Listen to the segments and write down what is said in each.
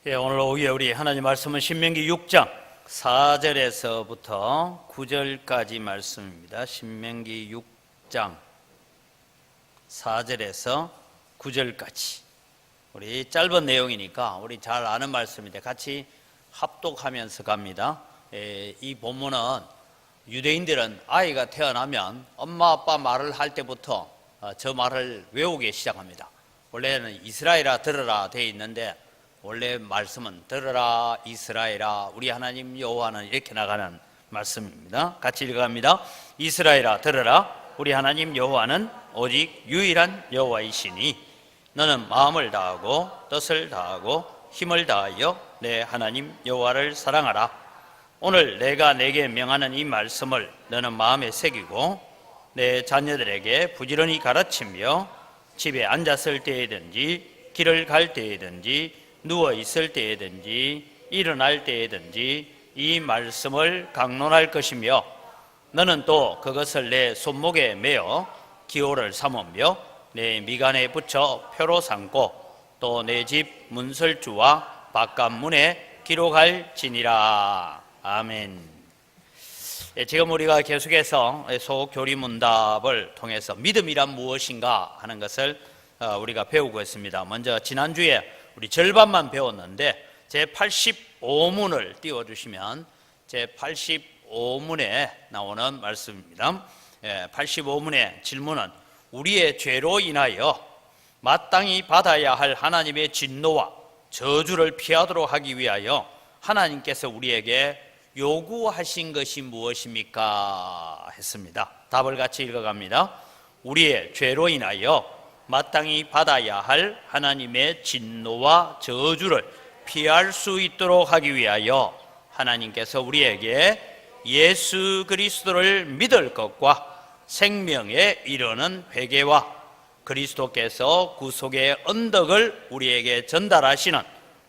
오늘 오후에 우리 하나님 말씀은 신명기 6장 4절에서부터 9절까지 말씀입니다. 신명기 6장 4절에서 9절까지. 우리 짧은 내용이니까 우리 잘 아는 말씀인데 같이 합독하면서 갑니다. 이 본문은 유대인들은 아이가 태어나면 엄마 아빠 말을 할 때부터 저 말을 외우기 시작합니다. 원래는 이스라엘아 들으라 되어 있는데 원래 말씀은 들으라 이스라엘아 우리 하나님 여호와는 이렇게 나가는 말씀입니다. 같이 읽어갑니다. 이스라엘아 들으라 우리 하나님 여호와는 오직 유일한 여호와이시니 너는 마음을 다하고 뜻을 다하고 힘을 다하여 내 하나님 여호와를 사랑하라. 오늘 내가 내게 명하는 이 말씀을 너는 마음에 새기고 내 자녀들에게 부지런히 가르치며 집에 앉았을 때에든지 길을 갈 때에든지 누워 있을 때에든지 일어날 때에든지 이 말씀을 강론할 것이며 너는 또 그것을 내 손목에 매어 기호를 삼으며 내 미간에 붙여 표로 삼고 또 내 집 문설주와 바깥문에 기록할지니라. 아멘. 지금 우리가 계속해서 소교리문답을 통해서 믿음이란 무엇인가 하는 것을 우리가 배우고 있습니다. 먼저 지난주에 우리 절반만 배웠는데 제85문을 띄워주시면 제85문에 나오는 말씀입니다. 85문의 질문은 우리의 죄로 인하여 마땅히 받아야 할 하나님의 진노와 저주를 피하도록 하기 위하여 하나님께서 우리에게 요구하신 것이 무엇입니까? 했습니다. 답을 같이 읽어갑니다. 우리의 죄로 인하여 마땅히 받아야 할 하나님의 진노와 저주를 피할 수 있도록 하기 위하여 하나님께서 우리에게 예수 그리스도를 믿을 것과 생명에 이르는 회개와 그리스도께서 구속의 언덕을 우리에게 전달하시는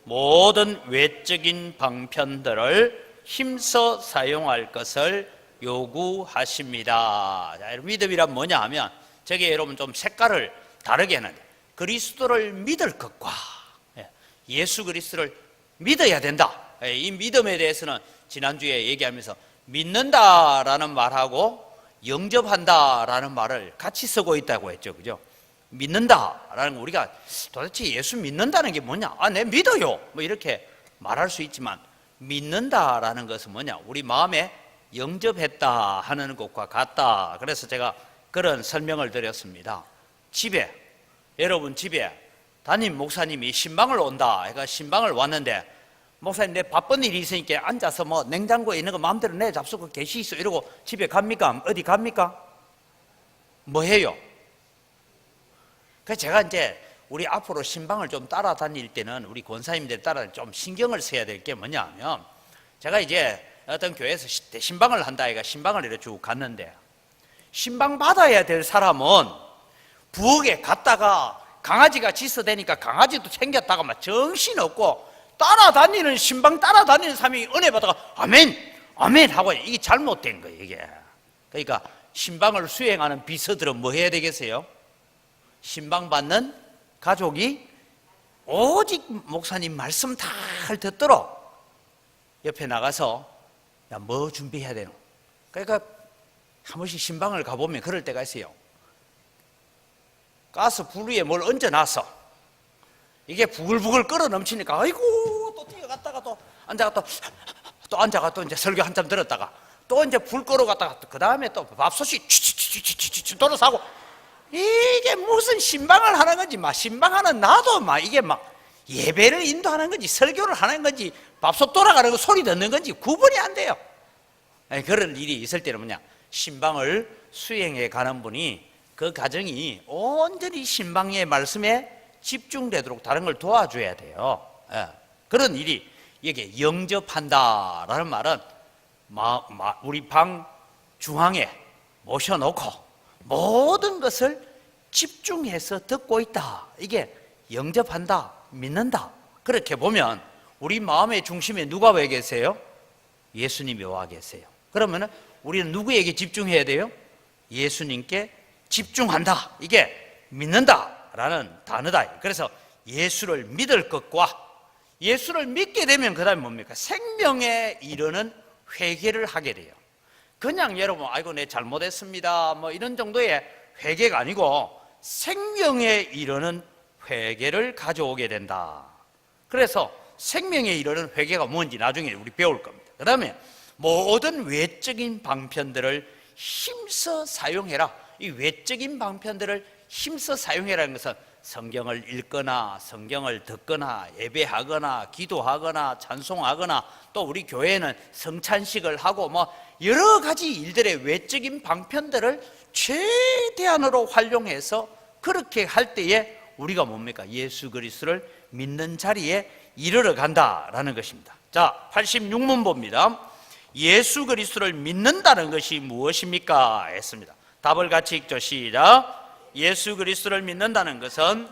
모든 외적인 방편들을 힘써 사용할 것을 요구하십니다. 자, 믿음이란 뭐냐 하면 저게 여러분 좀 색깔을 다르게 하는데 그리스도를 믿을 것과 예수 그리스도를 믿어야 된다. 이 믿음에 대해서는 지난주에 얘기하면서 믿는다라는 말하고 영접한다라는 말을 같이 쓰고 있다고 했죠. 그죠? 믿는다라는 거 우리가 도대체 예수 믿는다는 게 뭐냐? 내 믿어요. 뭐 이렇게 말할 수 있지만 믿는다라는 것은 뭐냐? 우리 마음에 영접했다 하는 것과 같다. 그래서 제가 그런 설명을 드렸습니다. 여러분 집에 담임 목사님이 신방을 온다. 그러니까 신방을 왔는데 목사님 내 바쁜 일이 있으니까 앉아서 뭐 냉장고에 있는 거 마음대로 내 잡수고 계시있어 이러고 집에 갑니까? 어디 갑니까? 뭐 해요? 그래서 제가 이제 우리 앞으로 신방을 좀 따라다닐 때는 우리 권사님들 따라 좀 신경을 써야 될 게 뭐냐 하면 제가 이제 어떤 교회에서 신방을 한다. 아이가 신방을 이렇게 쭉 갔는데 신방 받아야 될 사람은 부엌에 갔다가 강아지가 짖어대니까 강아지도 챙겼다가 막 정신없고 따라다니는 신방 따라다니는 사람이 은혜 받다가 아멘 아멘 하고 이게 잘못된 거예요. 이게 그러니까 신방을 수행하는 비서들은 뭐 해야 되겠어요? 신방 받는 가족이 오직 목사님 말씀 잘 듣도록 옆에 나가서 야, 뭐 준비해야 되노? 그러니까 한 번씩 신방을 가보면 그럴 때가 있어요. 가스 불 위에 뭘 얹어놨어. 이게 부글부글 끓어 넘치니까 아이고 또 뛰어갔다가 또 앉아가 또 앉아가 또 이제 설교 한참 들었다가 또 이제 불 끌어갔다가 그 다음에 또 밥솥이 치치치치치 돌아서고 이게 무슨 신방을 하는 건지 막 신방하는 나도 막 이게 막 예배를 인도하는 건지 설교를 하는 건지 밥솥 돌아가는 거 소리 듣는 건지 구분이 안 돼요. 그런 일이 있을 때는 뭐냐 신방을 수행해 가는 분이 그 가정이 온전히 신방의 말씀에 집중되도록 다른 걸 도와줘야 돼요. 그런 일이 이게 영접한다라는 말은 우리 방 중앙에 모셔놓고 모든 것을 집중해서 듣고 있다. 이게 영접한다, 믿는다. 그렇게 보면 우리 마음의 중심에 누가 와 계세요? 예수님이 와 계세요. 그러면 우리는 누구에게 집중해야 돼요? 예수님께 집중한다. 이게 믿는다라는 단어다. 그래서 예수를 믿을 것과 예수를 믿게 되면 그 다음에 뭡니까? 생명에 이르는 회개를 하게 돼요. 그냥 여러분 아이고 내 잘못했습니다 뭐 이런 정도의 회개가 아니고 생명에 이르는 회개를 가져오게 된다. 그래서 생명에 이르는 회개가 뭔지 나중에 우리 배울 겁니다. 그 다음에 모든 외적인 방편들을 힘써 사용해라. 이 외적인 방편들을 힘써 사용해라는 것은 성경을 읽거나 성경을 듣거나 예배하거나 기도하거나 찬송하거나 또 우리 교회는 성찬식을 하고 뭐 여러 가지 일들의 외적인 방편들을 최대한으로 활용해서 그렇게 할 때에 우리가 뭡니까? 예수 그리스도를 믿는 자리에 이르러 간다라는 것입니다. 자, 86문 봅니다. 예수 그리스도를 믿는다는 것이 무엇입니까? 했습니다. 답을 같이 읽죠. 시작. 예수 그리스도를 믿는다는 것은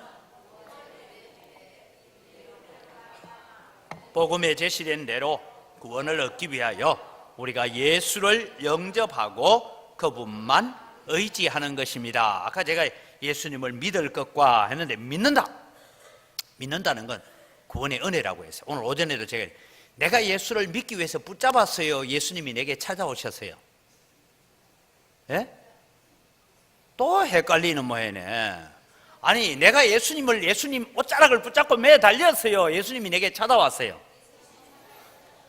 복음에 제시된 대로 구원을 얻기 위하여 우리가 예수를 영접하고 그분만 의지하는 것입니다. 아까 제가 예수님을 믿을 것과 했는데 믿는다는 건 구원의 은혜라고 했어요. 오늘 오전에도 내가 예수를 믿기 위해서 붙잡았어요. 예수님이 내게 찾아오셨어요. 예? 또 헷갈리는 모양이네. 아니 내가 예수님 옷자락을 붙잡고 매달렸어요. 예수님이 내게 찾아왔어요.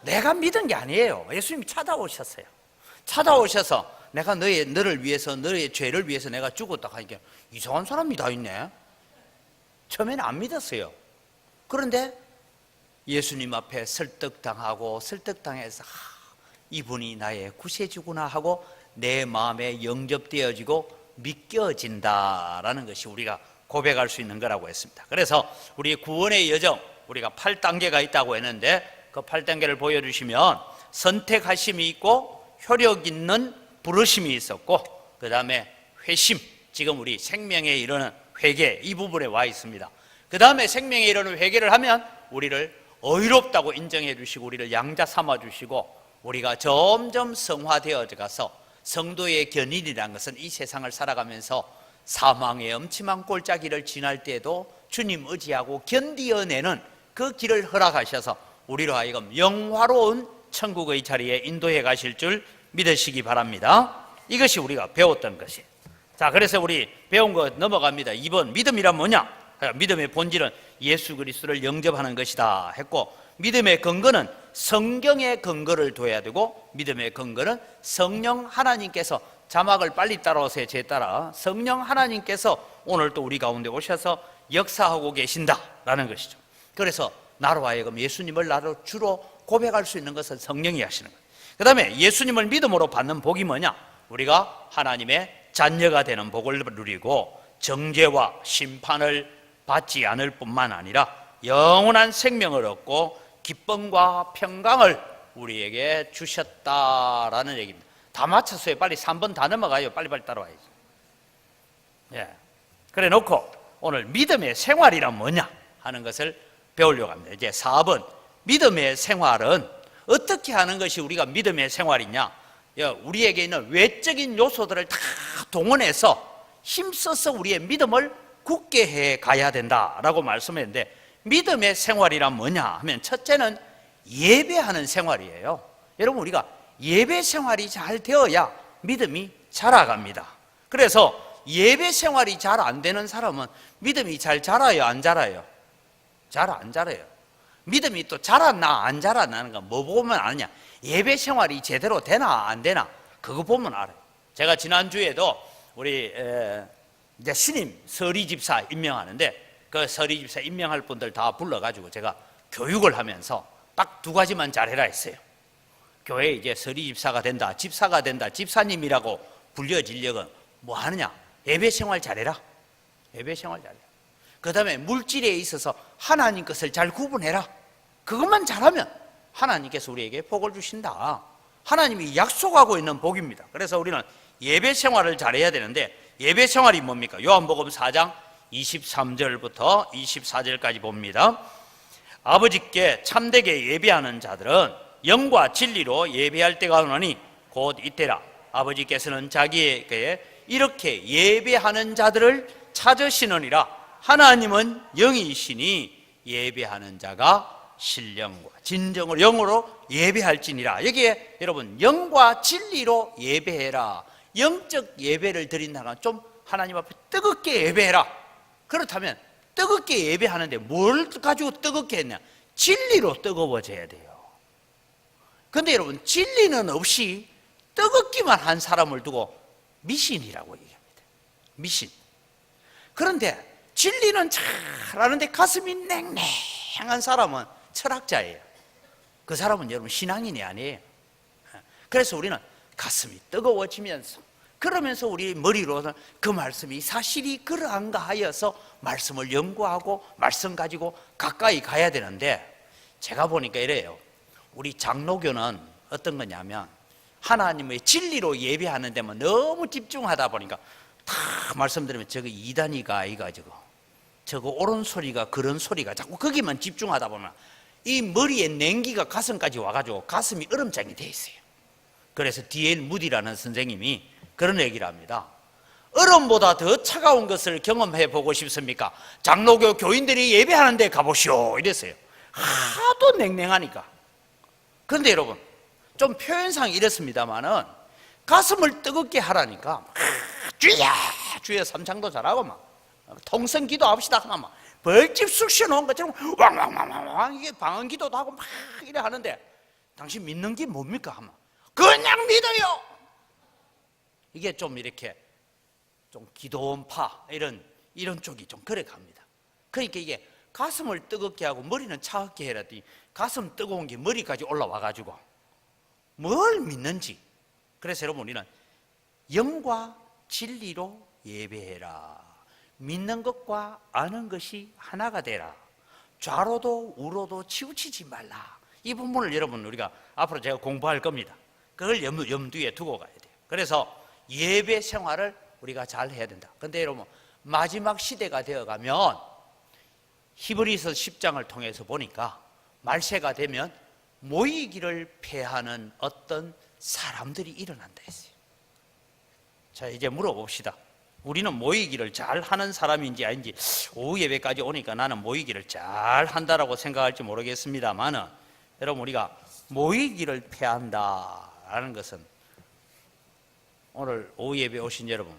내가 믿은 게 아니에요. 예수님이 찾아오셨어요. 찾아오셔서 내가 너를 위해서 너의 죄를 위해서 내가 죽었다 하니까 이상한 사람이 다 있네. 처음에는 안 믿었어요. 그런데 예수님 앞에 설득당해서 이분이 나의 구세주구나 하고 내 마음에 영접되어지고 믿겨진다라는 것이 우리가 고백할 수 있는 거라고 했습니다. 그래서 우리 구원의 여정 우리가 8단계가 있다고 했는데 그 8단계를 보여주시면 선택하심이 있고 효력 있는 부르심이 있었고 그 다음에 회심, 지금 우리 생명에 이르는 회개 이 부분에 와 있습니다. 그 다음에 생명에 이르는 회개를 하면 우리를 의롭다고 인정해 주시고 우리를 양자 삼아 주시고 우리가 점점 성화되어 가서 성도의 견인이라는 것은 이 세상을 살아가면서 사망의 엄침한 골짜기를 지날 때에도 주님 의지하고 견디어내는 그 길을 허락하셔서 우리로 하여금 영화로운 천국의 자리에 인도해 가실 줄 믿으시기 바랍니다. 이것이 우리가 배웠던 것이에요. 자, 그래서 우리 배운 거 넘어갑니다. 2번 믿음이란 뭐냐? 믿음의 본질은 예수 그리스도를 영접하는 것이다 했고 믿음의 근거는 성경의 근거를 둬야 되고 믿음의 근거는 성령 하나님께서 자막을 빨리 따라오세요. 제 따라 성령 하나님께서 오늘 또 우리 가운데 오셔서 역사하고 계신다라는 것이죠. 그래서 나로 하여금 예수님을 나로 주로 고백할 수 있는 것은 성령이 하시는 거예요. 그 다음에 예수님을 믿음으로 받는 복이 뭐냐? 우리가 하나님의 자녀가 되는 복을 누리고 정죄와 심판을 받지 않을 뿐만 아니라 영원한 생명을 얻고 기쁨과 평강을 우리에게 주셨다라는 얘기입니다. 다 맞췄어요. 빨리 3번 다 넘어가요. 빨리빨리 따라와야지. 예. 그래 놓고 오늘 믿음의 생활이란 뭐냐 하는 것을 배우려고 합니다. 이제 4번 믿음의 생활은 어떻게 하는 것이 우리가 믿음의 생활이냐? 우리에게 있는 외적인 요소들을 다 동원해서 힘써서 우리의 믿음을 굳게 해 가야 된다라고 말씀했는데 믿음의 생활이란 뭐냐 하면 첫째는 예배하는 생활이에요. 여러분 우리가 예배 생활이 잘 되어야 믿음이 자라갑니다. 그래서 예배 생활이 잘 안 되는 사람은 믿음이 잘 자라요 안 자라요? 잘 안 자라요. 믿음이 또 자랐나 안 자랐나는 건 뭐 보면 아느냐? 예배 생활이 제대로 되나 안 되나 그거 보면 알아요. 제가 지난주에도 우리 이제 신임 서리 집사 임명하는데 그 서리 집사 임명할 분들 다 불러가지고 제가 교육을 하면서 딱 2가지만 잘해라 했어요. 교회에 이제 서리 집사가 된다, 집사가 된다, 집사님이라고 불려지려면 뭐 하느냐? 예배 생활 잘해라. 예배 생활 잘해. 그 다음에 물질에 있어서 하나님 것을 잘 구분해라. 그것만 잘하면 하나님께서 우리에게 복을 주신다. 하나님이 약속하고 있는 복입니다. 그래서 우리는 예배 생활을 잘해야 되는데 예배 생활이 뭡니까? 요한복음 4장 23절부터 24절까지 봅니다. 아버지께 참되게 예배하는 자들은 영과 진리로 예배할 때가 오나니 곧 이때라. 아버지께서는 자기에게 이렇게 예배하는 자들을 찾으시느니라. 하나님은 영이시니 예배하는 자가 신령과 진정으로 영으로 예배할지니라. 여기에 여러분 영과 진리로 예배해라. 영적 예배를 드린다는 건 좀 하나님 앞에 뜨겁게 예배해라. 그렇다면 뜨겁게 예배하는데 뭘 가지고 뜨겁게 했냐? 진리로 뜨거워져야 돼요. 근데 여러분 진리는 없이 뜨겁기만 한 사람을 두고 미신이라고 얘기합니다. 미신. 그런데 진리는 잘 아는데 가슴이 냉랭한 사람은 철학자예요. 그 사람은 여러분 신앙인이 아니에요. 그래서 우리는 가슴이 뜨거워지면서 그러면서 우리 머리로는 그 말씀이 사실이 그러한가 하여서 말씀을 연구하고 말씀 가지고 가까이 가야 되는데, 제가 보니까 이래요. 우리 장로교는 어떤 거냐면 하나님의 진리로 예배하는 데만 너무 집중하다 보니까 다 말씀드리면 저거 이단이가 아이가 저거 옳은 소리가 그런 소리가 자꾸 거기만 집중하다 보면 이 머리에 냉기가 가슴까지 와가지고 가슴이 얼음장이 돼 있어요. 그래서 D.L. 무디라는 선생님이 그런 얘기를 합니다. 얼음보다 더 차가운 것을 경험해 보고 싶습니까? 장로교 교인들이 예배하는 데 가보시오 이랬어요. 하도 냉랭하니까. 그런데 여러분 좀 표현상 이렇습니다만은 가슴을 뜨겁게 하라니까 주야 주여 삼창도 잘하고 막 통성 기도합시다 하면 막 벌집 쑥 쉬어놓은 것처럼 왕왕왕왕 이게 방언 기도도 하고 막 이래 하는데 당신 믿는 게 뭡니까? 하면 그냥 믿어요. 이게 좀 이렇게 좀 기도원파 이런 쪽이 좀 그래 갑니다. 그러니까 이게 가슴을 뜨겁게 하고 머리는 차갑게 해라더니 가슴 뜨거운 게 머리까지 올라와 가지고 뭘 믿는지. 그래서 여러분 우리는 영과 진리로 예배해라. 믿는 것과 아는 것이 하나가 되라. 좌로도 우로도 치우치지 말라. 이 부분을 여러분 우리가 앞으로 제가 공부할 겁니다. 그걸 염두에 두고 가야 돼요. 그래서 예배 생활을 우리가 잘 해야 된다. 근데 여러분 마지막 시대가 되어가면 히브리서 10장을 통해서 보니까 말세가 되면 모이기를 패하는 어떤 사람들이 일어난다 했어요. 자, 이제 물어봅시다. 우리는 모이기를 잘 하는 사람인지 아닌지. 오후 예배까지 오니까 나는 모이기를 잘 한다라고 생각할지 모르겠습니다만은 여러분 우리가 모이기를 패한다라는 것은 오늘 오후 예배 오신 여러분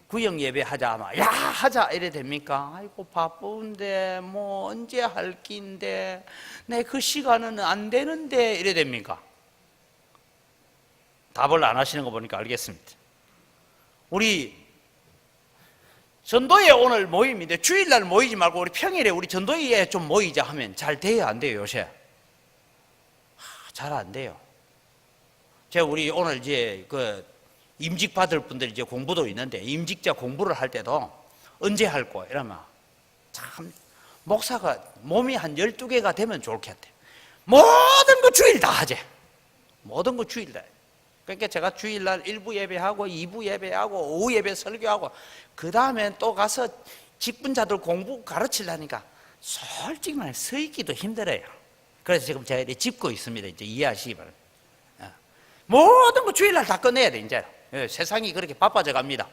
구역 예배 하자 하면 야 하자 이래 됩니까? 아이고 바쁜데 뭐 언제 할 끼인데 내 그 시간은 안 되는데 이래 됩니까? 답을 안 하시는 거 보니까 알겠습니다. 우리 전도회 오늘 모임인데 주일날 모이지 말고 우리 평일에 우리 전도회에 좀 모이자 하면 잘 돼요 안 돼요? 요새 잘 안 돼요. 제가 우리 오늘 이제 그 임직 받을 분들 이제 공부도 있는데 임직자 공부를 할 때도 언제 할 거야 이러면 참 목사가 몸이 한 12개가 되면 좋겠대. 모든 거 주일 다 하재. 모든 거 주일 다. 그러니까 제가 주일날 1부 예배하고 2부 예배하고 오후 예배 설교하고 그 다음에 또 가서 직분자들 공부 가르치려니까 솔직히 말해 서 있기도 힘들어요. 그래서 지금 제가 이렇게 짚고 있습니다. 이제 이해하시기 바랍니다. 모든 거 주일날 다 끝내야 돼 이제. 세상이 그렇게 바빠져 갑니다.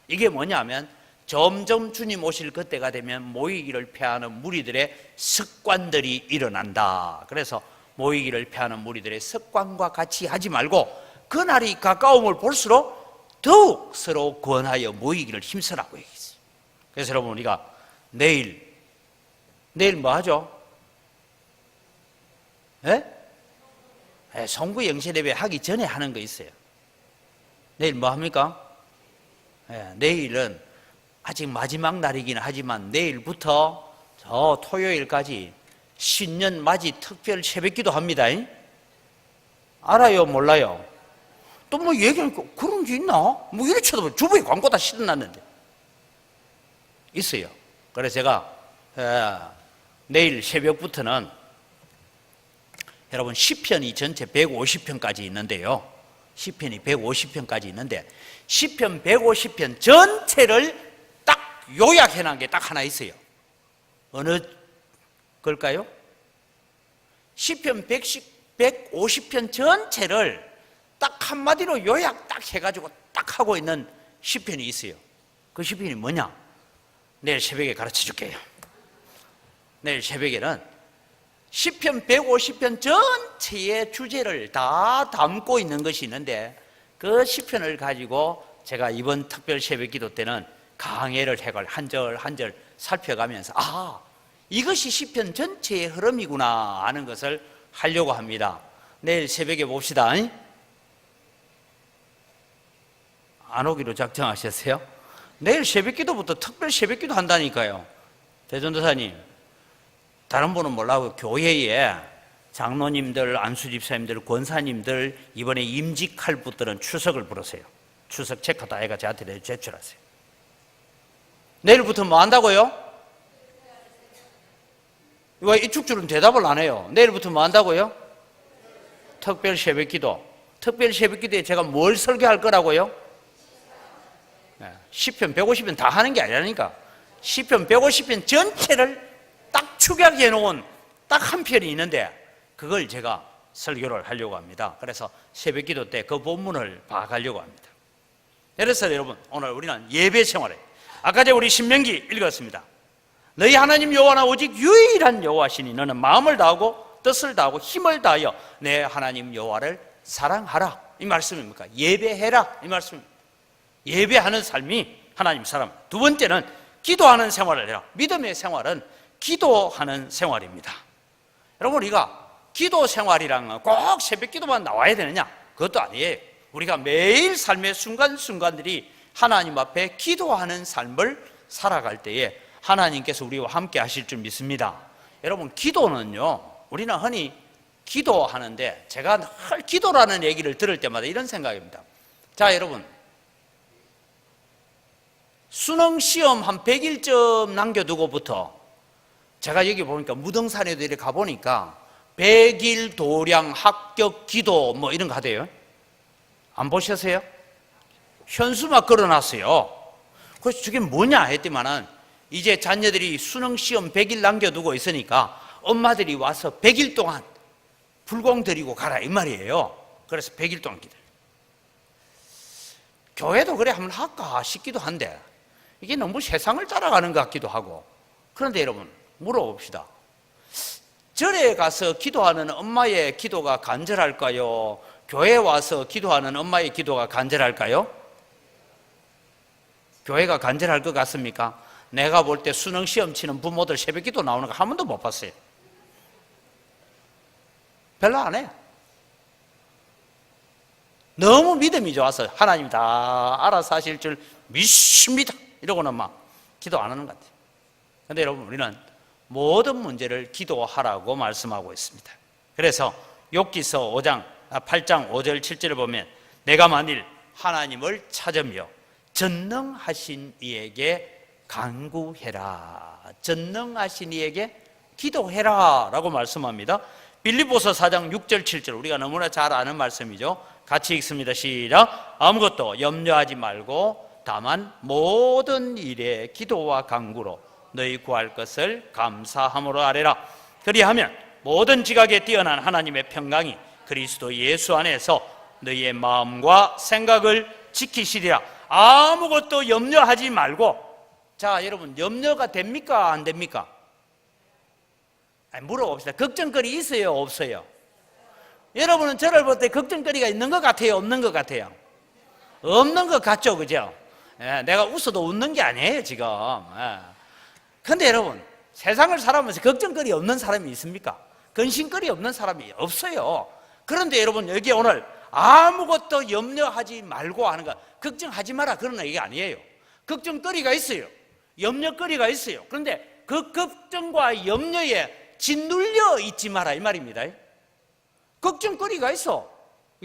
이게 뭐냐면 점점 주님 오실 그때가 되면 모이기를 패하는 무리들의 습관들이 일어난다. 그래서 모이기를 패하는 무리들의 습관과 같이 하지 말고 그날이 가까움을 볼수록 더욱 서로 권하여 모이기를 힘쓰라고 얘기했어요. 그래서 여러분 우리가 내일 뭐 하죠? 송구 영신예배 하기 전에 하는 거 있어요. 내일 뭐 합니까? 내일은 아직 마지막 날이긴 하지만 내일부터 저 토요일까지 신년 맞이 특별 새벽기도 합니다. 알아요? 몰라요? 또 뭐 얘기하니까 그런 게 있나? 뭐 이래 쳐다보면 주부에 광고 다 실어놨는데 있어요. 그래서 제가 내일 새벽부터는 여러분 시편이 전체 150편까지 있는데요. 시편이 150편까지 있는데 시편 150편 전체를 딱 요약해 놓은 게 딱 하나 있어요. 어느 걸까요? 시편 150편 전체를 딱 한마디로 요약 딱 해가지고 딱 하고 있는 시편이 있어요. 그 시편이 뭐냐? 내일 새벽에 가르쳐 줄게요. 내일 새벽에는 시편 150편 전체의 주제를 다 담고 있는 것이 있는데 그 시편을 가지고 제가 이번 특별 새벽 기도 때는 강해를 해갈 한 절 한 절 살펴가면서 이것이 시편 전체의 흐름이구나 하는 것을 하려고 합니다. 내일 새벽에 봅시다. 안 오기로 작정하셨어요? 내일 새벽 기도부터 특별 새벽 기도 한다니까요. 대전도사님, 다른 분은 몰라도 교회에 장로님들, 안수집사님들, 권사님들 이번에 임직할 분들은 추석을 부르세요. 추석 체크 다 해가 저한테 제출하세요. 내일부터 뭐 한다고요? 왜 이축줄은 대답을 안 해요? 내일부터 뭐 한다고요? 특별 새벽 기도. 특별 새벽 기도에 제가 뭘 설교할 거라고요? 시편 150편 다 하는 게 아니라니까. 시편 150편 전체를 딱 축약해 놓은 딱 한 편이 있는데 그걸 제가 설교를 하려고 합니다. 그래서 새벽 기도 때 그 본문을 봐가려고 합니다. 그래서 여러분, 오늘 우리는 예배 생활에 아까 전에 우리 신명기 읽었습니다. 너희 하나님 여호와는 오직 유일한 여호와시니 너는 마음을 다하고 뜻을 다하고 힘을 다하여 내 하나님 여호와를 사랑하라. 이 말씀입니까? 예배해라. 이 말씀입니다. 예배하는 삶이 하나님 사람. 두 번째는 기도하는 생활을 해라. 믿음의 생활은 기도하는 생활입니다. 여러분, 우리가 기도 생활이랑 꼭 새벽 기도만 나와야 되느냐? 그것도 아니에요. 우리가 매일 삶의 순간순간들이 하나님 앞에 기도하는 삶을 살아갈 때에 하나님께서 우리와 함께 하실 줄 믿습니다. 여러분, 기도는요, 우리는 흔히 기도하는데 제가 늘 기도라는 얘기를 들을 때마다 이런 생각입니다. 자, 여러분, 수능 시험 한 100일쯤 남겨두고부터 제가 여기 보니까 무등산에도 이렇게 가보니까 100일 도량 합격 기도 뭐 이런 거 하대요. 안 보셨어요? 현수막 걸어놨어요. 그래서 저게 뭐냐 했더니만은 이제 자녀들이 수능 시험 100일 남겨두고 있으니까 엄마들이 와서 100일 동안 불공 드리고 가라 이 말이에요. 그래서 100일 동안 기도해요. 교회도 그래 한번 할까 싶기도 한데 이게 너무 세상을 따라가는 것 같기도 하고. 그런데 여러분, 물어봅시다. 절에 가서 기도하는 엄마의 기도가 간절할까요? 교회에 와서 기도하는 엄마의 기도가 간절할까요? 교회가 간절할 것 같습니까? 내가 볼 때 수능 시험 치는 부모들 새벽 기도 나오는 거 한 번도 못 봤어요. 별로 안 해요. 너무 믿음이 좋아서 하나님 다 알아서 하실 줄 믿습니다 이러고는 막 기도 안 하는 것 같아요. 그런데 여러분, 우리는 모든 문제를 기도하라고 말씀하고 있습니다. 그래서 욥기서 8장 5절 7절을 보면 내가 만일 하나님을 찾으며 전능하신 이에게 간구해라, 전능하신 이에게 기도해라 라고 말씀합니다. 빌립보서 4장 6절 7절 우리가 너무나 잘 아는 말씀이죠. 같이 읽습니다. 시작. 아무것도 염려하지 말고 다만 모든 일에 기도와 간구로 너희 구할 것을 감사함으로 아뢰라. 그리하면 모든 지각에 뛰어난 하나님의 평강이 그리스도 예수 안에서 너희의 마음과 생각을 지키시리라. 아무것도 염려하지 말고. 자, 여러분, 염려가 됩니까 안 됩니까? 물어봅시다. 걱정거리 있어요 없어요? 여러분은 저를 볼 때 걱정거리가 있는 것 같아요 없는 것 같아요? 없는 것 같죠, 그죠? 내가 웃어도 웃는 게 아니에요 지금. 그런데 여러분, 세상을 살아가면서 걱정거리 없는 사람이 있습니까? 근심거리 없는 사람이 없어요. 그런데 여러분, 여기 오늘 아무것도 염려하지 말고 하는 거, 걱정하지 마라 그런 얘기가 아니에요. 걱정거리가 있어요. 염려거리가 있어요. 그런데 그 걱정과 염려에 짓눌려 있지 마라 이 말입니다. 걱정거리가 있어.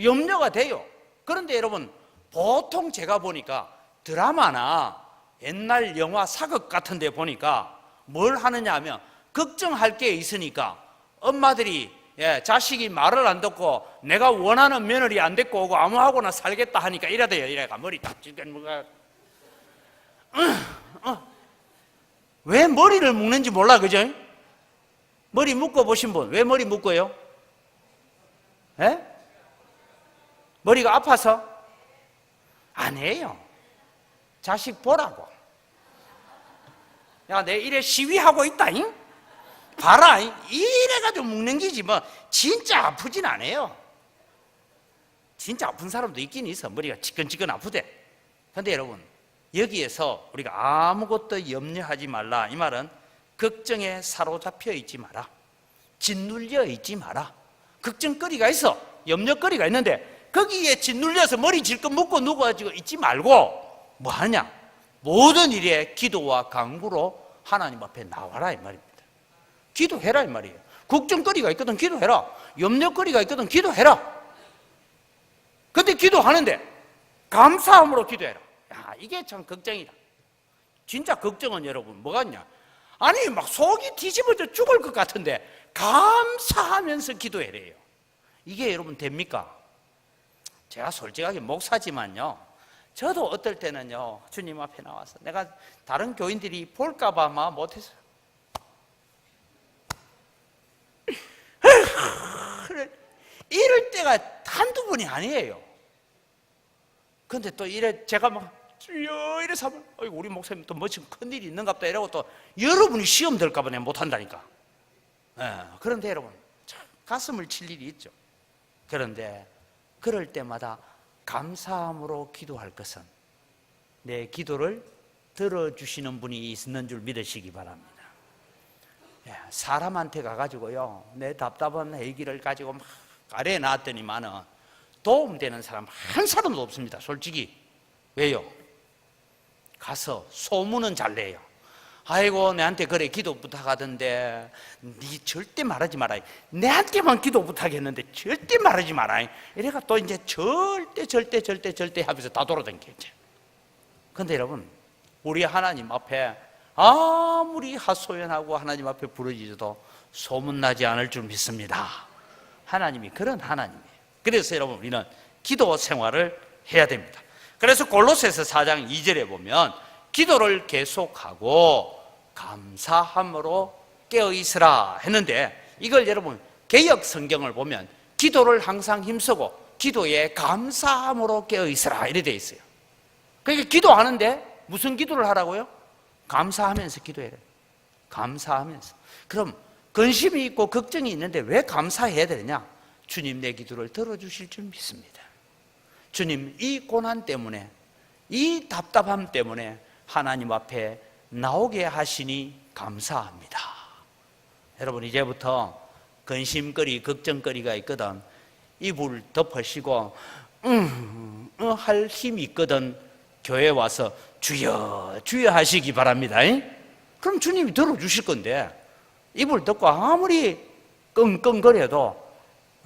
염려가 돼요. 그런데 여러분, 보통 제가 보니까 드라마나 옛날 영화 사극 같은 데 보니까 뭘 하느냐 하면 걱정할 게 있으니까 엄마들이 자식이 말을 안 듣고 내가 원하는 며느리 안 데리고 오고 아무하고나 살겠다 하니까 이래돼요. 이래가 머리 딱 찌든 뭐가 왜 머리를 묶는지 몰라, 그죠? 머리 묶어 보신 분, 왜 머리 묶어요? 머리가 아파서? 아니에요. 자식 보라고. 야, 내 이래 시위하고 있다잉? 봐라, 이래가지고 묵는 기지 뭐 진짜 아프진 않아요. 진짜 아픈 사람도 있긴 있어. 머리가 지끈지끈 아프대. 근데 여러분, 여기에서 우리가 아무것도 염려하지 말라, 이 말은 걱정에 사로잡혀 있지 마라, 짓눌려 있지 마라. 걱정거리가 있어, 염려거리가 있는데 거기에 짓눌려서 머리 질끈 묶고 누워가지고 있지 말고 뭐 하냐? 모든 일에 기도와 간구로 하나님 앞에 나와라, 이 말입니다. 기도해라, 이 말이에요. 걱정거리가 있거든 기도해라. 염려거리가 있거든 기도해라. 근데 기도하는데 감사함으로 기도해라. 야, 이게 참 걱정이다. 진짜 걱정은 여러분 뭐가 있냐? 아니 막 속이 뒤집어져 죽을 것 같은데 감사하면서 기도해래요. 이게 여러분 됩니까? 제가 솔직하게 목사지만요, 저도 어떨 때는요, 주님 앞에 나와서 내가 다른 교인들이 볼까봐 막 못해서 이럴 때가 한두 번이 아니에요. 근데 또 이래 제가 막 주여 이래서 하면 우리 목사님 또 멋진 큰일이 있는갑다 이러고 또 여러분이 시험 될까봐 내가 못한다니까. 그런데 여러분 참 가슴을 칠 일이 있죠. 그런데 그럴 때마다 감사함으로 기도할 것은 내 기도를 들어주시는 분이 있는 줄 믿으시기 바랍니다. 사람한테 가가지고요, 내 답답한 얘기를 가지고 막 아래에 놨더니만은 도움되는 사람 한 사람도 없습니다, 솔직히. 왜요? 가서 소문은 잘 내요. 아이고 내한테 그래 기도 부탁하던데 니 절대 말하지 마라, 내한테만 기도 부탁했는데 절대 말하지 마라, 이래가 또 이제 절대 하면서 다 돌아다니겠죠. 근데 여러분, 우리 하나님 앞에 아무리 하소연하고 하나님 앞에 부르짖어도 소문나지 않을 줄 믿습니다. 하나님이 그런 하나님이에요. 그래서 여러분 우리는 기도 생활을 해야 됩니다. 그래서 골로새서 4장 2절에 보면 기도를 계속하고 감사함으로 깨어있으라 했는데, 이걸 여러분 개역 성경을 보면 기도를 항상 힘쓰고 기도에 감사함으로 깨어있으라 이렇게 되어 있어요. 그러니까 기도하는데 무슨 기도를 하라고요? 감사하면서 기도해야 돼요. 감사하면서. 그럼 근심이 있고 걱정이 있는데 왜 감사해야 되냐? 주님 내 기도를 들어주실 줄 믿습니다. 주님 이 고난 때문에, 이 답답함 때문에 하나님 앞에 나오게 하시니 감사합니다. 여러분 이제부터 근심거리, 걱정거리가 있거든 이불 덮으시고 할 힘이 있거든 교회 와서 주여 주여 하시기 바랍니다. 그럼 주님이 들어주실 건데 이불 덮고 아무리 끙끙거려도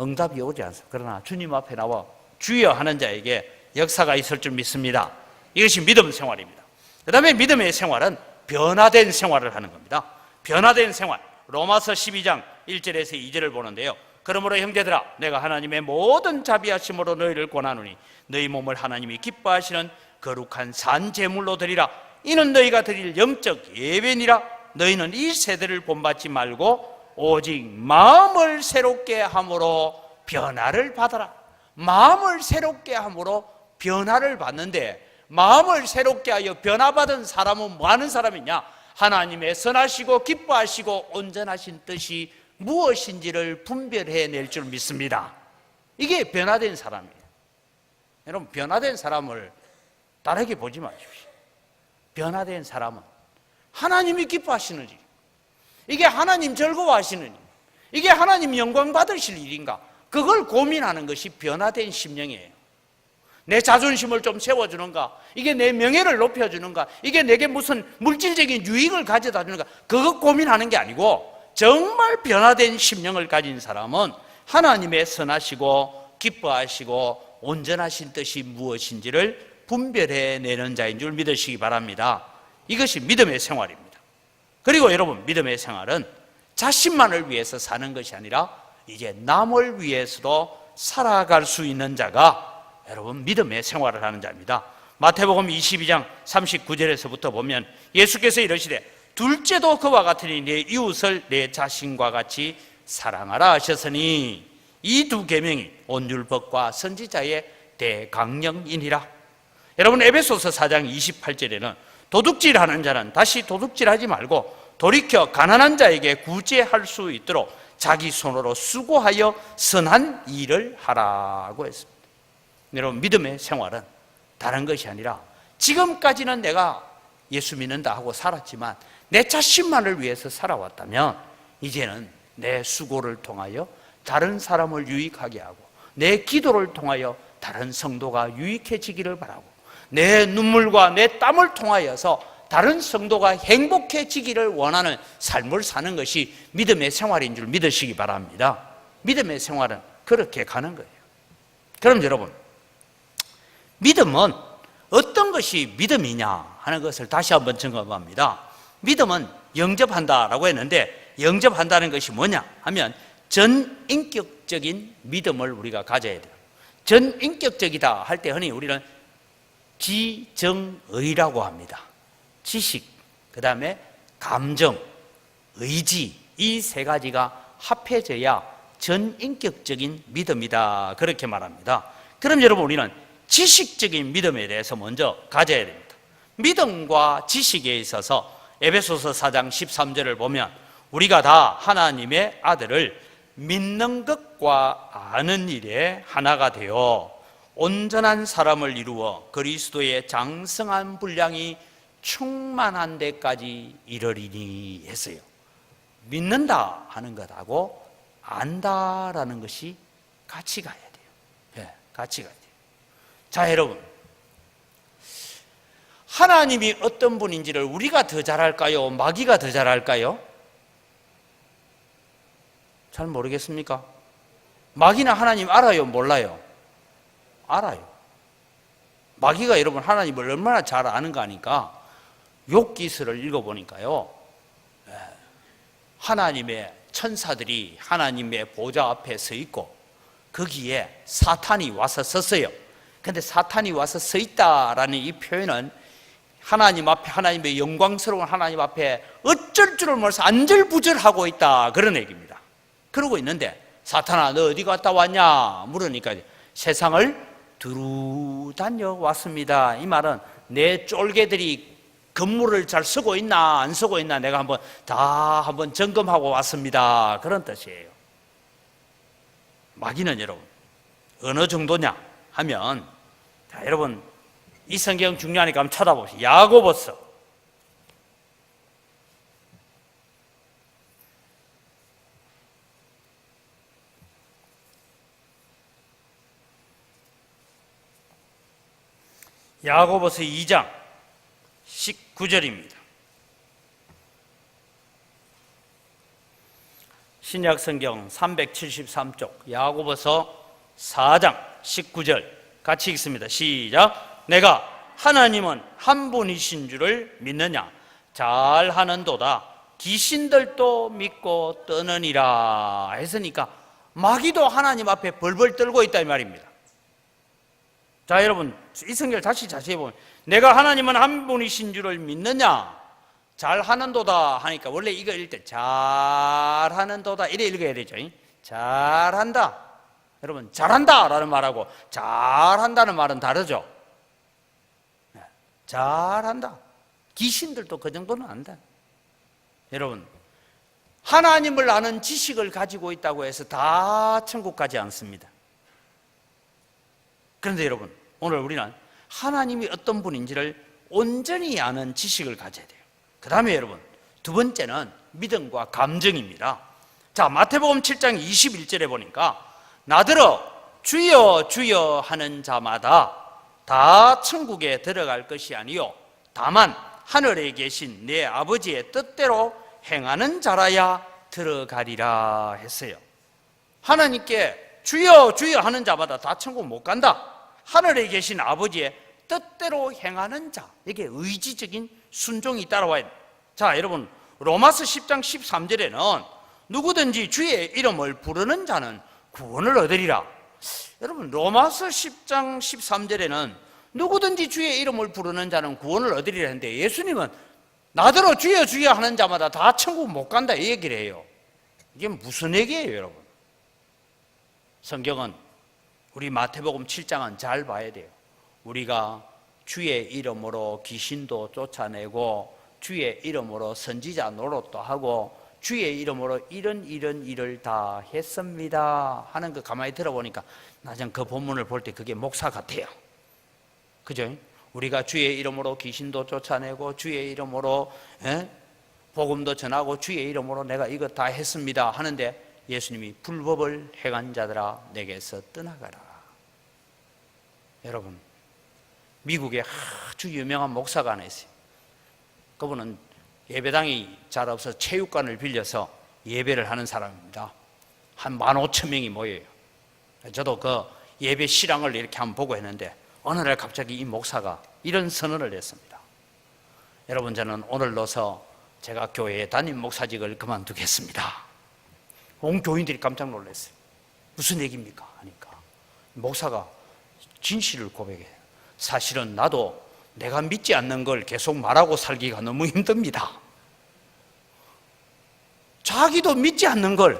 응답이 오지 않습니다. 그러나 주님 앞에 나와 주여 하는 자에게 역사가 있을 줄 믿습니다. 이것이 믿음 생활입니다. 그 다음에 믿음의 생활은 변화된 생활을 하는 겁니다. 변화된 생활, 로마서 12장 1절에서 2절을 보는데요, 그러므로 형제들아 내가 하나님의 모든 자비하심으로 너희를 권하노니 너희 몸을 하나님이 기뻐하시는 거룩한 산 제물로 드리라. 이는 너희가 드릴 영적 예배니라. 너희는 이 세대를 본받지 말고 오직 마음을 새롭게 함으로 변화를 받아라. 마음을 새롭게 함으로 변화를 받는데, 마음을 새롭게 하여 변화받은 사람은 뭐 하는 사람이냐? 하나님의 선하시고 기뻐하시고 온전하신 뜻이 무엇인지를 분별해낼 줄 믿습니다. 이게 변화된 사람이에요. 여러분 변화된 사람을 다르게 보지 마십시오. 변화된 사람은 하나님이 기뻐하시는 일, 이게 하나님 즐거워하시는 일, 이게 하나님 영광 받으실 일인가, 그걸 고민하는 것이 변화된 심령이에요. 내 자존심을 좀 세워주는가, 이게 내 명예를 높여주는가, 이게 내게 무슨 물질적인 유익을 가져다 주는가, 그거 고민하는 게 아니고 정말 변화된 심령을 가진 사람은 하나님의 선하시고 기뻐하시고 온전하신 뜻이 무엇인지를 분별해내는 자인 줄 믿으시기 바랍니다. 이것이 믿음의 생활입니다. 그리고 여러분 믿음의 생활은 자신만을 위해서 사는 것이 아니라 이제 남을 위해서도 살아갈 수 있는 자가 여러분 믿음의 생활을 하는 자입니다. 마태복음 22장 39절에서부터 보면 예수께서 이러시되 둘째도 그와 같으니 내 이웃을 내 자신과 같이 사랑하라 하셨으니 이 두 계명이 온율법과 선지자의 대강령이니라. 여러분 에베소서 4장 28절에는 도둑질하는 자는 다시 도둑질하지 말고 돌이켜 가난한 자에게 구제할 수 있도록 자기 손으로 수고하여 선한 일을 하라고 했습니다. 여러분, 믿음의 생활은 다른 것이 아니라 지금까지는 내가 예수 믿는다 하고 살았지만 내 자신만을 위해서 살아왔다면 이제는 내 수고를 통하여 다른 사람을 유익하게 하고 내 기도를 통하여 다른 성도가 유익해지기를 바라고 내 눈물과 내 땀을 통하여서 다른 성도가 행복해지기를 원하는 삶을 사는 것이 믿음의 생활인 줄 믿으시기 바랍니다. 믿음의 생활은 그렇게 가는 거예요. 그럼 여러분, 믿음은 어떤 것이 믿음이냐 하는 것을 다시 한번 점검합니다. 믿음은 영접한다라고 했는데 영접한다는 것이 뭐냐 하면 전인격적인 믿음을 우리가 가져야 돼요. 전인격적이다 할 때 흔히 우리는 지정의라고 합니다. 지식, 그 다음에 감정, 의지, 이 세 가지가 합해져야 전인격적인 믿음이다 그렇게 말합니다. 그럼 여러분, 우리는 지식적인 믿음에 대해서 먼저 가져야 됩니다. 믿음과 지식에 있어서 에베소서 4장 13절을 보면 우리가 다 하나님의 아들을 믿는 것과 아는 일에 하나가 되어 온전한 사람을 이루어 그리스도의 장성한 분량이 충만한 데까지 이르리니 했어요. 믿는다 하는 것하고 안다라는 것이 같이 가야 돼요. 같이 가야 돼요. 자, 여러분, 하나님이 어떤 분인지를 우리가 더 잘할까요? 마귀가 더 잘할까요? 잘 모르겠습니까? 마귀는 하나님 알아요? 몰라요? 알아요. 마귀가 여러분 하나님을 얼마나 잘 아는가 하니까 욥기서를 읽어보니까요, 하나님의 천사들이 하나님의 보좌 앞에 서 있고 거기에 사탄이 와서 섰어요. 근데 사탄이 와서 서 있다라는 이 표현은 하나님 앞에, 하나님의 영광스러운 하나님 앞에 어쩔 줄을 몰라서 안절부절하고 있다 그런 얘기입니다. 그러고 있는데 사탄아, 너 어디 갔다 왔냐 물으니까 세상을 두루 다녀왔습니다. 이 말은 내 쫄개들이 건물을 잘 쓰고 있나 안 쓰고 있나 내가 한번 점검하고 왔습니다 그런 뜻이에요. 마귀는 여러분 어느 정도냐 하면, 자, 여러분 이 성경 중요하니까 한번 찾아보시죠. 야고보서 야고보서 2장 19절입니다. 신약성경 373쪽 야고보서 4장 19절 같이 읽습니다. 시작. 내가 하나님은 한 분이신 줄을 믿느냐? 잘하는도다. 귀신들도 믿고 떠느니라 했으니까 마귀도 하나님 앞에 벌벌 떨고 있다 이 말입니다. 자, 여러분 이 성경을 다시 자세히 보면 내가 하나님은 한 분이신 줄을 믿느냐? 잘하는도다 하니까 원래 이거 읽을 때 잘하는도다 이래 읽어야 되죠. 잘한다. 여러분 잘한다라는 말하고 잘한다는 말은 다르죠. 잘한다. 귀신들도 그 정도는 안다. 여러분 하나님을 아는 지식을 가지고 있다고 해서 다 천국 가지 않습니다. 그런데 여러분 오늘 우리는 하나님이 어떤 분인지를 온전히 아는 지식을 가져야 돼요. 그 다음에 여러분 두 번째는 믿음과 감정입니다. 자, 마태복음 7장 21절에 보니까 나더러 주여 주여 하는 자마다 다 천국에 들어갈 것이 아니요 다만 하늘에 계신 내 아버지의 뜻대로 행하는 자라야 들어가리라 했어요. 하나님께 주여 주여 하는 자마다 다 천국 못 간다. 하늘에 계신 아버지의 뜻대로 행하는 자, 이게 의지적인 순종이 따라와야 돼요. 자, 여러분 로마서 10장 13절에는 누구든지 주의 이름을 부르는 자는 구원을 얻으리라. 여러분 로마서 10장 13절에는 누구든지 주의 이름을 부르는 자는 구원을 얻으리라 했는데 예수님은 나더러 주여 주여 하는 자마다 다 천국 못 간다 이 얘기를 해요. 이게 무슨 얘기예요 여러분? 성경은 우리 마태복음 7장은 잘 봐야 돼요. 우리가 주의 이름으로 귀신도 쫓아내고 주의 이름으로 선지자 노릇도 하고 주의 이름으로 이런 일을 다 했습니다 하는 거 가만히 들어보니까 나중 그 본문을 볼 때 그게 목사 같아요. 그죠? 우리가 주의 이름으로 귀신도 쫓아내고 주의 이름으로 복음도 전하고 주의 이름으로 내가 이거 다 했습니다 하는데 예수님이 불법을 행한 자들아 내게서 떠나가라. 여러분, 미국에 아주 유명한 목사가 하나 있어요. 그분은 예배당이 잘 없어서 체육관을 빌려서 예배를 하는 사람입니다. 한 15,000명이 모여요. 저도 그 예배 실황을 이렇게 한번 보고 했는데 어느 날 갑자기 이 목사가 이런 선언을 했습니다. 여러분, 저는 오늘로서 제가 교회에 담임 목사직을 그만두겠습니다. 온 교인들이 깜짝 놀랐어요. 무슨 얘기입니까? 하니까 목사가 진실을 고백해요. 사실은 나도 내가 믿지 않는 걸 계속 말하고 살기가 너무 힘듭니다. 자기도 믿지 않는 걸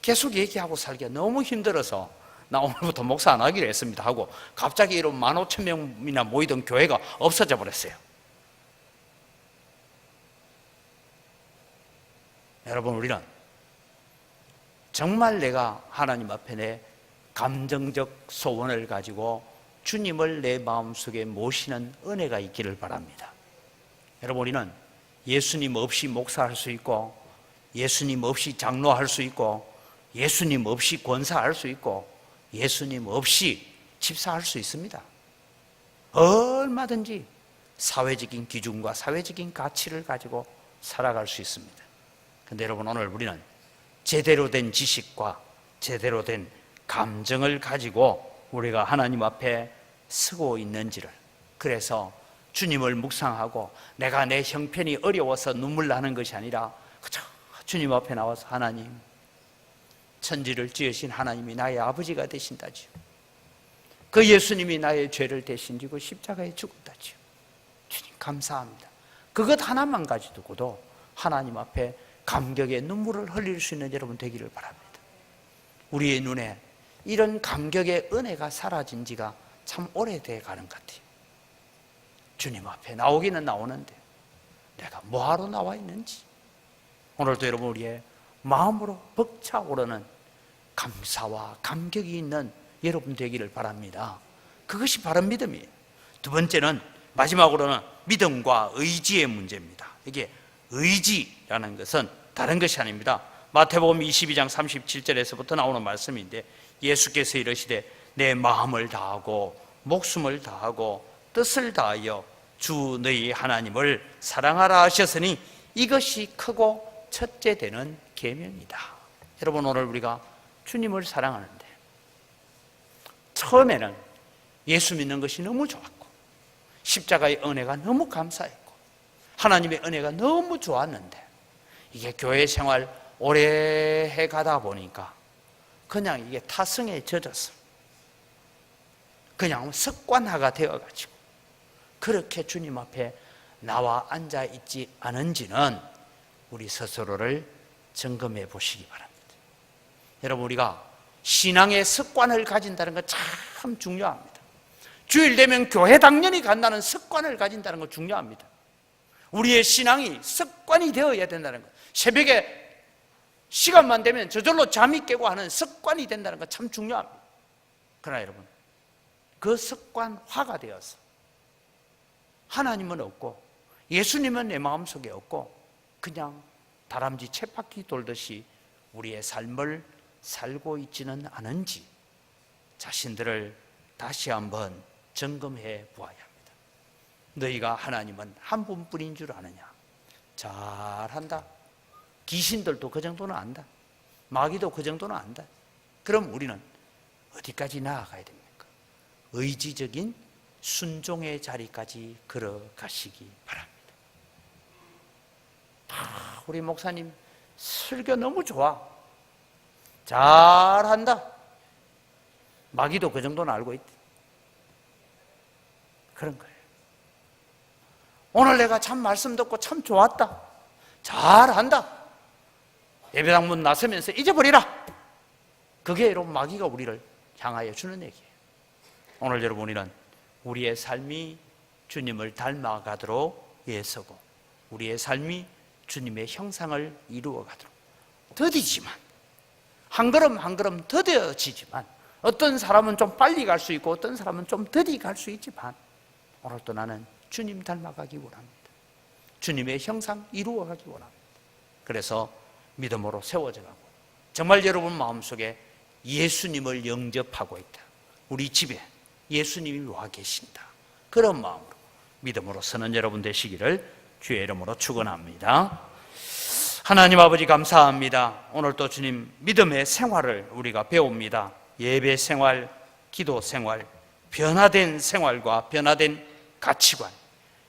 계속 얘기하고 살기가 너무 힘들어서 나 오늘부터 목사 안 하기로 했습니다 하고 갑자기 이런 15,000명이나 모이던 교회가 없어져 버렸어요. 여러분, 우리는 정말 내가 하나님 앞에 내 감정적 소원을 가지고 주님을 내 마음속에 모시는 은혜가 있기를 바랍니다. 여러분, 우리는 예수님 없이 목사할 수 있고 예수님 없이 장로할 수 있고 예수님 없이 권사할 수 있고 예수님 없이 집사할 수 있습니다. 얼마든지 사회적인 기준과 사회적인 가치를 가지고 살아갈 수 있습니다. 그런데 여러분, 오늘 우리는 제대로 된 지식과 제대로 된 감정을 가지고 우리가 하나님 앞에 서고 있는지를, 그래서 주님을 묵상하고 내가 내 형편이 어려워서 눈물 나는 것이 아니라 그저 주님 앞에 나와서 하나님, 천지를 지으신 하나님이 나의 아버지가 되신다지요. 그 예수님이 나의 죄를 대신 지고 십자가에 죽었다지요. 주님 감사합니다. 그것 하나만 가지고도 하나님 앞에 감격의 눈물을 흘릴 수 있는 여러분 되기를 바랍니다. 우리의 눈에 이런 감격의 은혜가 사라진 지가 참 오래돼 가는 것 같아요. 주님 앞에 나오기는 나오는데 내가 뭐하러 나와 있는지, 오늘도 여러분 우리의 마음으로 벅차오르는 감사와 감격이 있는 여러분 되기를 바랍니다. 그것이 바른 믿음이에요. 두 번째는, 마지막으로는 믿음과 의지의 문제입니다. 이게 의지라는 것은 다른 것이 아닙니다. 마태복음 22장 37절에서부터 나오는 말씀인데 예수께서 이르시되 내 마음을 다하고 목숨을 다하고 뜻을 다하여 주 너희 하나님을 사랑하라 하셨으니 이것이 크고 첫째 되는 계명이다. 여러분, 오늘 우리가 주님을 사랑하는데 처음에는 예수 믿는 것이 너무 좋았고 십자가의 은혜가 너무 감사했고 하나님의 은혜가 너무 좋았는데 이게 교회 생활 오래 해가다 보니까 그냥 이게 타성에 젖었어. 그냥 습관화가 되어가지고 그렇게 주님 앞에 나와 앉아 있지 않은지는 우리 스스로를 점검해 보시기 바랍니다. 여러분, 우리가 신앙의 습관을 가진다는 건 참 중요합니다. 주일 되면 교회 당연히 간다는 습관을 가진다는 건 중요합니다. 우리의 신앙이 습관이 되어야 된다는 것, 새벽에 시간만 되면 저절로 잠이 깨고 하는 습관이 된다는 것 참 중요합니다. 그러나 여러분, 그 습관화가 되어서 하나님은 없고 예수님은 내 마음속에 없고 그냥 다람쥐 쳇바퀴 돌듯이 우리의 삶을 살고 있지는 않은지 자신들을 다시 한번 점검해 보아야 합니다. 너희가 하나님은 한 분뿐인 줄 아느냐? 잘한다. 귀신들도 그 정도는 안다. 마귀도 그 정도는 안다. 그럼 우리는 어디까지 나아가야 됩니까? 의지적인 순종의 자리까지 걸어가시기 바랍니다. 우리 목사님 설교 너무 좋아. 잘한다. 마귀도 그 정도는 알고 있다. 그런 거예요. 오늘 내가 참 말씀 듣고 참 좋았다. 잘한다. 예배당 문 나서면서 잊어버리라. 그게 여러분 마귀가 우리를 향하여 주는 얘기예요. 오늘 여러분, 우리는 우리의 삶이 주님을 닮아가도록 애쓰고 우리의 삶이 주님의 형상을 이루어가도록 더디지만, 한 걸음 한 걸음 더뎌지지만, 어떤 사람은 좀 빨리 갈 수 있고 어떤 사람은 좀 더디 갈 수 있지만, 오늘도 나는 주님 닮아가기 원합니다. 주님의 형상 이루어가기 원합니다. 그래서 믿음으로 세워져 가고, 정말 여러분 마음속에 예수님을 영접하고 있다, 우리 집에 예수님이 와 계신다, 그런 마음으로 믿음으로 서는 여러분 되시기를 주의 이름으로 축원합니다. 하나님 아버지 감사합니다. 오늘 또 주님 믿음의 생활을 우리가 배웁니다. 예배 생활, 기도 생활, 변화된 생활과 변화된 가치관,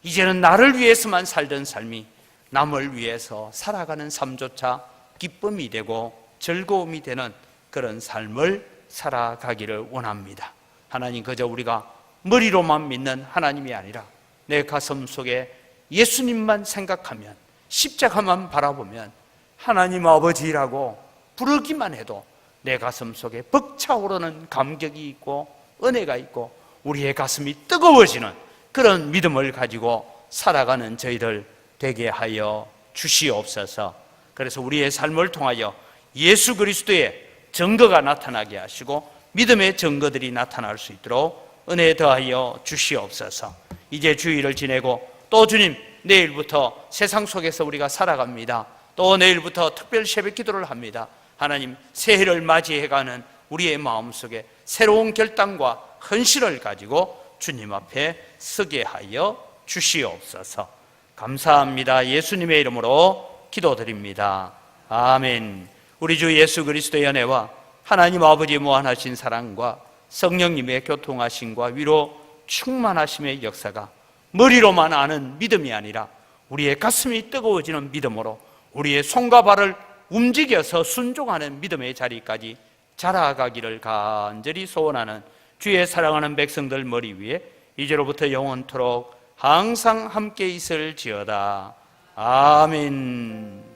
이제는 나를 위해서만 살던 삶이 남을 위해서 살아가는 삶조차 기쁨이 되고 즐거움이 되는 그런 삶을 살아가기를 원합니다. 하나님, 그저 우리가 머리로만 믿는 하나님이 아니라 내 가슴 속에 예수님만 생각하면, 십자가만 바라보면 하나님 아버지라고 부르기만 해도 내 가슴 속에 벅차오르는 감격이 있고 은혜가 있고 우리의 가슴이 뜨거워지는 그런 믿음을 가지고 살아가는 저희들 되게 하여 주시옵소서. 그래서 우리의 삶을 통하여 예수 그리스도의 증거가 나타나게 하시고 믿음의 증거들이 나타날 수 있도록 은혜 더하여 주시옵소서. 이제 주일을 지내고 또 주님, 내일부터 세상 속에서 우리가 살아갑니다. 또 내일부터 특별 새벽 기도를 합니다. 하나님, 새해를 맞이해가는 우리의 마음속에 새로운 결단과 헌신을 가지고 주님 앞에 서게 하여 주시옵소서. 감사합니다. 예수님의 이름으로 기도드립니다. 아멘. 우리 주 예수 그리스도의 은혜와 하나님 아버지의 무한하신 사랑과 성령님의 교통하심과 위로 충만하심의 역사가 머리로만 아는 믿음이 아니라 우리의 가슴이 뜨거워지는 믿음으로 우리의 손과 발을 움직여서 순종하는 믿음의 자리까지 자라가기를 간절히 소원하는 주의 사랑하는 백성들 머리 위에 이제로부터 영원토록 항상 함께 있을지어다. 아멘.